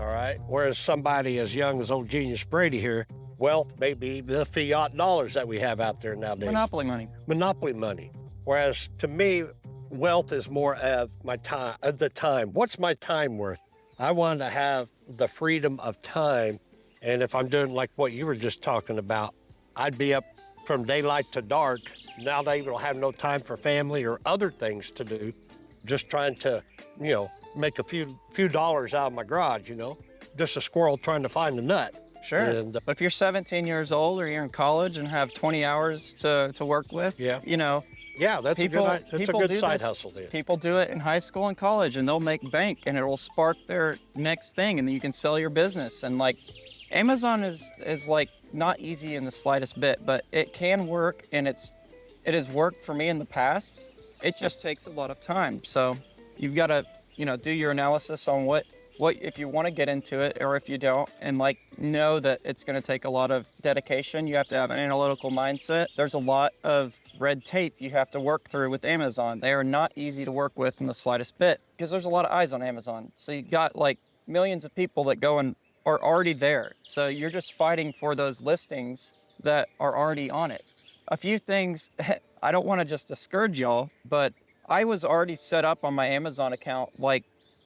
right? Whereas somebody as young as old Genius Brady here, wealth may be the fiat dollars that we have out there nowadays. Monopoly money. Monopoly money. Whereas to me, wealth is more of my time, the time. What's my time worth? I want to have the freedom of time. And if I'm doing like what you were just talking about, I'd be up from daylight to dark. Now they will have no time for family or other things to do. Just trying to, make a few dollars out of my garage, just a squirrel trying to find a nut. Sure. And, But if you're 17 years old or you're in college and have 20 hours to work with, Yeah. Yeah, that's people a good do side this. hustle then. People do it in high school and college, and they'll make bank, and it will spark their next thing, and then you can sell your business. And like, Amazon is like not easy in the slightest bit, but it can work, and it has worked for me in the past. It just takes a lot of time. So you've got to, do your analysis on what if you want to get into it or if you don't, and like know that it's going to take a lot of dedication. You have to have an analytical mindset. There's a lot of red tape you have to work through with Amazon. They are not easy to work with in the slightest bit because there's a lot of eyes on Amazon. So you got like millions of people that go and are already there. So you're just fighting for those listings that are already on it. A few things, I don't want to just discourage y'all, but I was already set up on my Amazon account like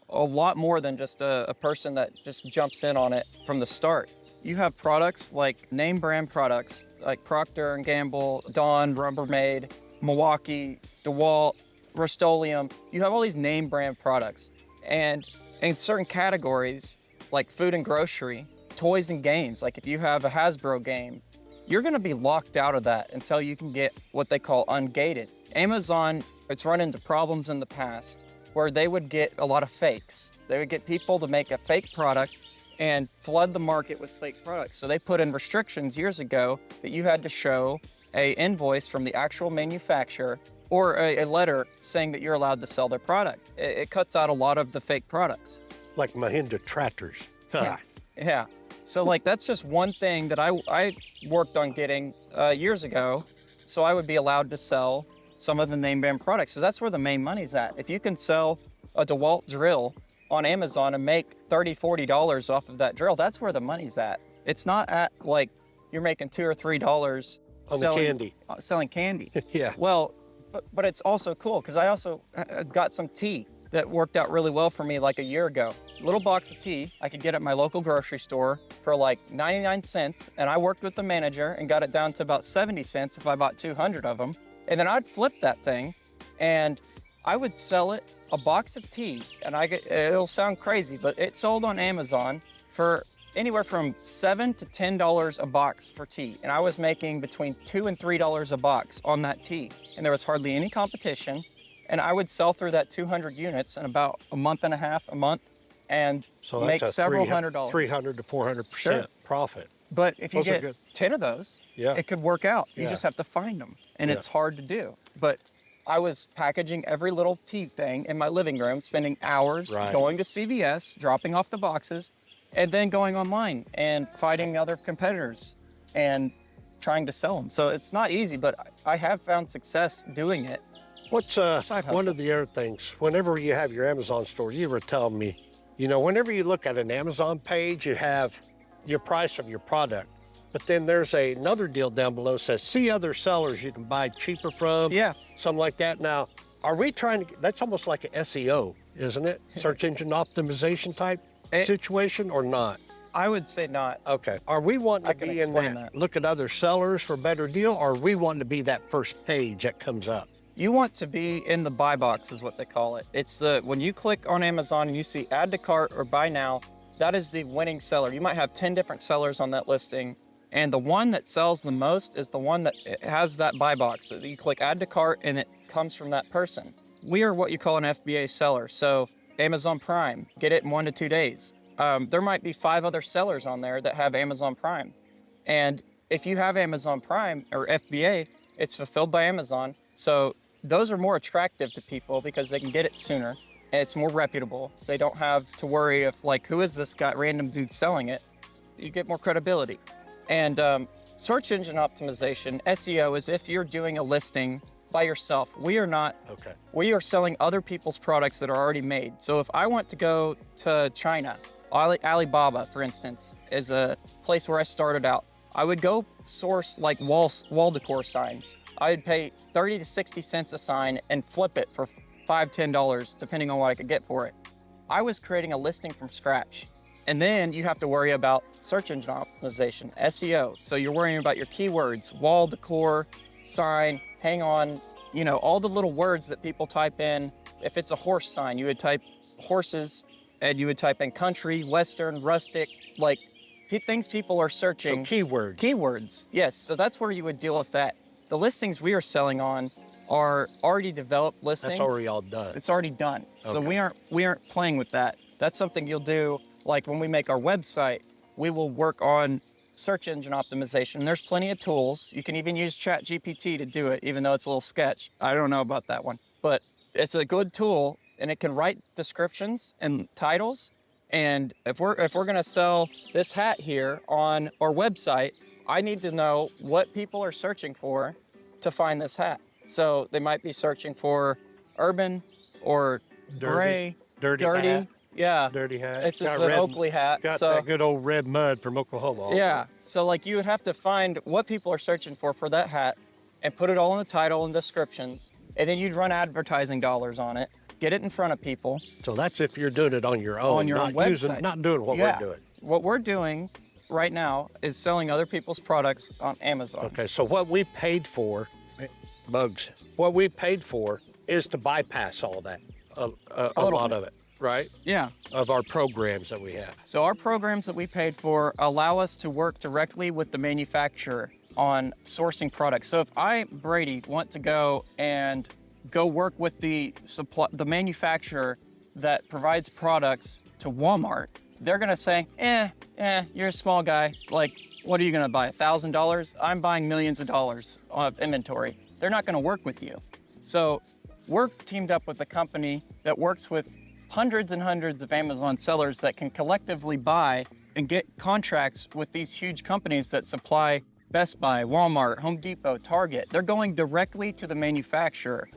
a lot more than just a person that just jumps in on it from the start. You have products like name brand products like Procter & Gamble, Dawn, Rubbermaid, Milwaukee, DeWalt, Rust-Oleum. You have all these name brand products. And in certain categories like food and grocery, toys and games, like if you have a Hasbro game, you're gonna be locked out of that until you can get what they call ungated. Amazon, it's run into problems in the past where they would get a lot of fakes. They would get people to make a fake product and flood the market with fake products. So they put in restrictions years ago that you had to show an invoice from the actual manufacturer or a letter saying that you're allowed to sell their product. It cuts out a lot of the fake products. Like Mahindra tractors. Yeah. So like that's just one thing that I worked on getting years ago. So I would be allowed to sell some of the name brand products. So that's where the main money's at. If you can sell a DeWalt drill on Amazon and make $30, $40 off of that drill, that's where the money's at. It's not at like you're making $2 or $3 on the candy. Selling candy. Yeah. Well, but it's also cool because I also got some tea that worked out really well for me like a year ago. Little box of tea I could get at my local grocery store for like 99 cents. And I worked with the manager and got it down to about 70 cents if I bought 200 of them. And then I'd flip that thing and I would sell it a box of tea. And it'll sound crazy, but it sold on Amazon for anywhere from $7 to $10 a box for tea. And I was making between $2 and $3 a box on that tea. And there was hardly any competition. And I would sell through that 200 units in about a month and a half, a month, and So make that's several $100. 300 to 400% Sure. profit. But if you Those are get good. 10 of those, Yeah. it could work out. You Yeah. just have to find them, and Yeah. it's hard to do. But I was packaging every little tea thing in my living room, spending hours Right. going to CVS, dropping off the boxes, and then going online and fighting other competitors and trying to sell them. So it's not easy, but I have found success doing it. What's Side hustle. one of the other things, whenever you have your Amazon store, you were telling me, whenever you look at an Amazon page, you have your price of your product. But then there's another deal down below that says, see other sellers you can buy cheaper from. Yeah. Something like that. Now, are we trying to, that's almost like an SEO, isn't it? Search engine optimization type situation or not? I would say not. Okay. Are we wanting I to can be in explain that, that. look at other sellers for a better deal, or are we wanting to be that first page that comes up? You want to be in the buy box is what they call it. It's when you click on Amazon and you see add to cart or buy now, that is the winning seller. You might have 10 different sellers on that listing, and the one that sells the most is the one that has that buy box. So you click add to cart and it comes from that person. We are what you call an FBA seller. So Amazon Prime, get it in 1 to 2 days. There might be 5 other sellers on there that have Amazon Prime. And if you have Amazon Prime or FBA, it's fulfilled by Amazon. So those are more attractive to people because they can get it sooner and it's more reputable. They don't have to worry if like, who is this guy, random dude selling it? You get more credibility. And search engine optimization, SEO, is if you're doing a listing by yourself. We are not. Okay. We are selling other people's products that are already made. So if I want to go to China, Alibaba, for instance, is a place where I started out. I would go source like wall decor signs. I would pay 30 to 60 cents a sign and flip it for $5, $10, depending on what I could get for it. I was creating a listing from scratch. And then you have to worry about search engine optimization, SEO. So you're worrying about your keywords, wall decor, sign, hang on, you know, all the little words that people type in. If it's a horse sign, you would type horses and you would type in country, western, rustic, like things people are searching. So keywords. Keywords, yes. So that's where you would deal with that. The listings we are selling on are already developed listings. That's already all done. It's already done. So Okay. we aren't playing with that. That's something you'll do. Like when we make our website, we will work on search engine optimization. There's plenty of tools. You can even use ChatGPT to do it, even though it's a little sketch. I don't know about that one, but it's a good tool and it can write descriptions and titles. And if we're gonna sell this hat here on our website, I need to know what people are searching for to find this hat. So they might be searching for urban or gray, dirty hat. Yeah. Dirty hat. It's just Got an red- Oakley hat. Got So that good old red mud from Oklahoma. yeah. So like you would have to find what people are searching for that hat and put it all in the title and descriptions. And then you'd run advertising dollars on it, get it in front of people. So that's if you're doing it on your own. On your own website. Not doing what Yeah. we're doing. What we're doing right now is selling other people's products on Amazon. Okay, so what we paid for, bugs, what we paid for is to bypass all that, a little lot bit. of it, right? Yeah. Of our programs that we have. So our programs that we paid for allow us to work directly with the manufacturer on sourcing products. So if I, Brady, want to go work with the manufacturer that provides products to Walmart, they're gonna say, you're a small guy. Like, what are you gonna buy, $1,000? I'm buying millions of dollars of inventory. They're not gonna work with you. So we're teamed up with a company that works with hundreds and hundreds of Amazon sellers that can collectively buy and get contracts with these huge companies that supply Best Buy, Walmart, Home Depot, Target. They're going directly to the manufacturer.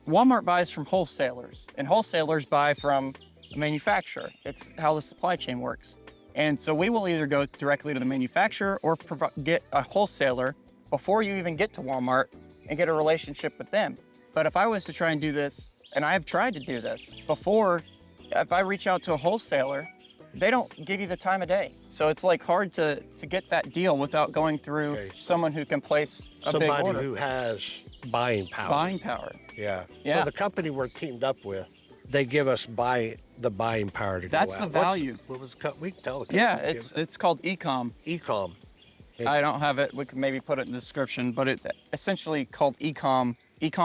Walmart buys from wholesalers, and wholesalers buy from a manufacturer. It's how the supply chain works. And so we will either go directly to the manufacturer or get a wholesaler before you even get to Walmart and get a relationship with them. But if I was to try and do this, and I have tried to do this before, if I reach out to a wholesaler, they don't give you the time of day. So it's like hard to get that deal without going through Okay, so someone who can place a big Somebody order. who has buying power. Buying power. Yeah. Yeah. So the company we're teamed up with, they give us the buying power to That's go out. the value. What was we can tell the Yeah, company. it's called Ecom. Ecom. I don't have it. We could maybe put it in the description, but it's essentially called Ecom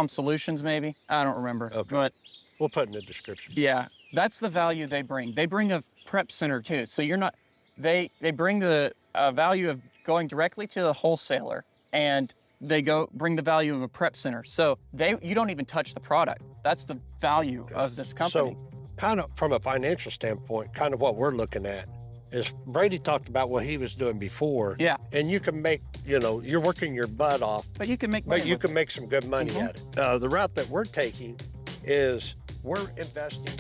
Solutions, maybe. I don't remember. Okay. But We'll put in the description. yeah, that's the value they bring. They bring a prep center too. So you're not, they bring the value of going directly to the wholesaler, and they bring the value of a prep center. So you don't even touch the product. That's the value of this company. So kind of from a financial standpoint, kind of what we're looking at is Brady talked about what he was doing before. Yeah. And you can make, you're working your butt off, But you can make money. but you with can make some good money Mhm. at it. The route that we're taking is we're investing